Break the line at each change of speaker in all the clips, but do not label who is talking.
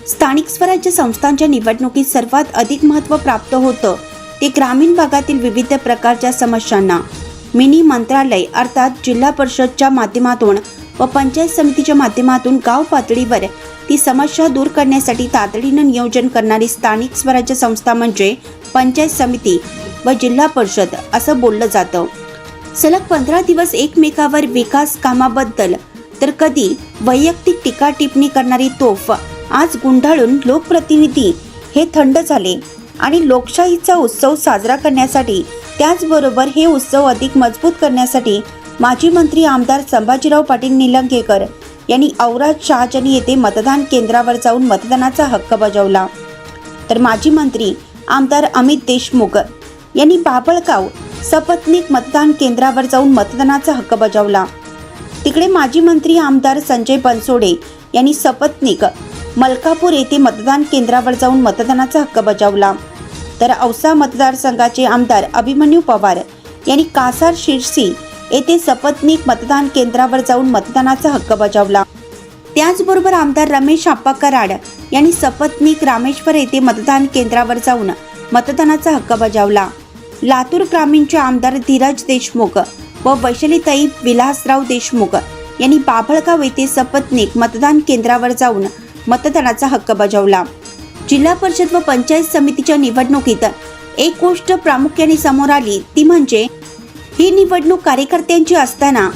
स्थानिक स्वराज्य संस्थांच्या निवडणुकीत सर्वात अधिक महत्त्व प्राप्त होतं ते ग्रामीण भागातील विविध प्रकारच्या समस्यांना मिनी मंत्रालय अर्थात जिल्हा परिषदच्या माध्यमातून व पंचायत समितीच्या माध्यमातून गाव पातळीवर ती समस्या दूर करण्यासाठी तातडीनं नियोजन करणारी स्थानिक स्वराज्य संस्था म्हणजे पंचायत समिती व जिल्हा परिषद असं बोललं जातं। सलग 15 दिवस एकमेकावर विकास कामाबद्दल तर कधी वैयक्तिक टीका टिप्पणी करणारी तोफ आज गुंडाळून लोकप्रतिनिधी हे थंड झाले आणि लोकशाहीचा उत्सव साजरा करण्यासाठी त्याचबरोबर हे उत्सव अधिक मजबूत करण्यासाठी माजी मंत्री आमदार संभाजीराव पाटील निलंगेकर यांनी औराद शहाजनी येथे मतदान केंद्रावर जाऊन मतदानाचा हक्क बजावला। तर माजी मंत्री आमदार अमित देशमुख यांनी बाभळगाव सपत्नीक मतदान केंद्रावर जाऊन मतदानाचा हक्क बजावला। तिकडे माजी मंत्री आमदार संजय बनसोडे यांनी सपत्नीक मलकापूर येथे मतदान केंद्रावर जाऊन मतदानाचा हक्क बजावला। तर औसा मतदारसंघाचे आमदार अभिमन्यू पवार यांनी कासार शिरसी येथे सपत्नीक मतदान केंद्रावर जाऊन मतदानाचा हक्क बजावला। त्याचबरोबर आमदार रमेश आप्पा कराड यांनी सपत्नीक रामेश्वर येथे मतदान केंद्रावर जाऊन मतदानाचा हक्क बजावला। लातूर ग्रामीणचे आमदार धीरज देशमुख व वैशालीताई विलासराव देशमुख यांनी बाभळगाव येथे सपत्नीक मतदान केंद्रावर जाऊन मतदानाचा हक्क बजावला। जिल्हा परिषद व पंचायत समितीच्या निवडणुकीत एक गोष्ट प्रामुख्याने समोर आली ती म्हणजे ही निवडणूक कार्यकर्त्यांची असताना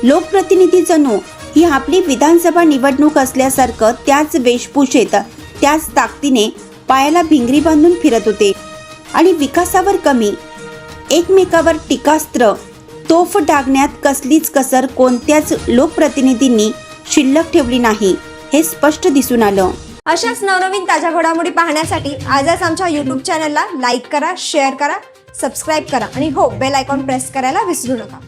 लोकप्रतिनिधी जणू ही आपली विधानसभा निवडणूक असल्यासारखं त्याच वेशभूषेत त्याच ताकदीने पायाला भिंगरी बांधून फिरत होते आणि विकासावर कमी एकमेकावर टीकास्त्र तोफ डागण्यात कसलीच कसर कोणत्याच लोकप्रतिनिधींनी शिल्लक ठेवली नाही हे स्पष्ट दिसून आलं।
अशाच नवनवीन ताज्या घडामोडी पाहण्यासाठी आजच आमच्या YouTube चॅनलला लाईक करा, शेअर करा, सबस्क्राईब करा आणि हो बेल आयकॉन प्रेस करायला विसरू नका।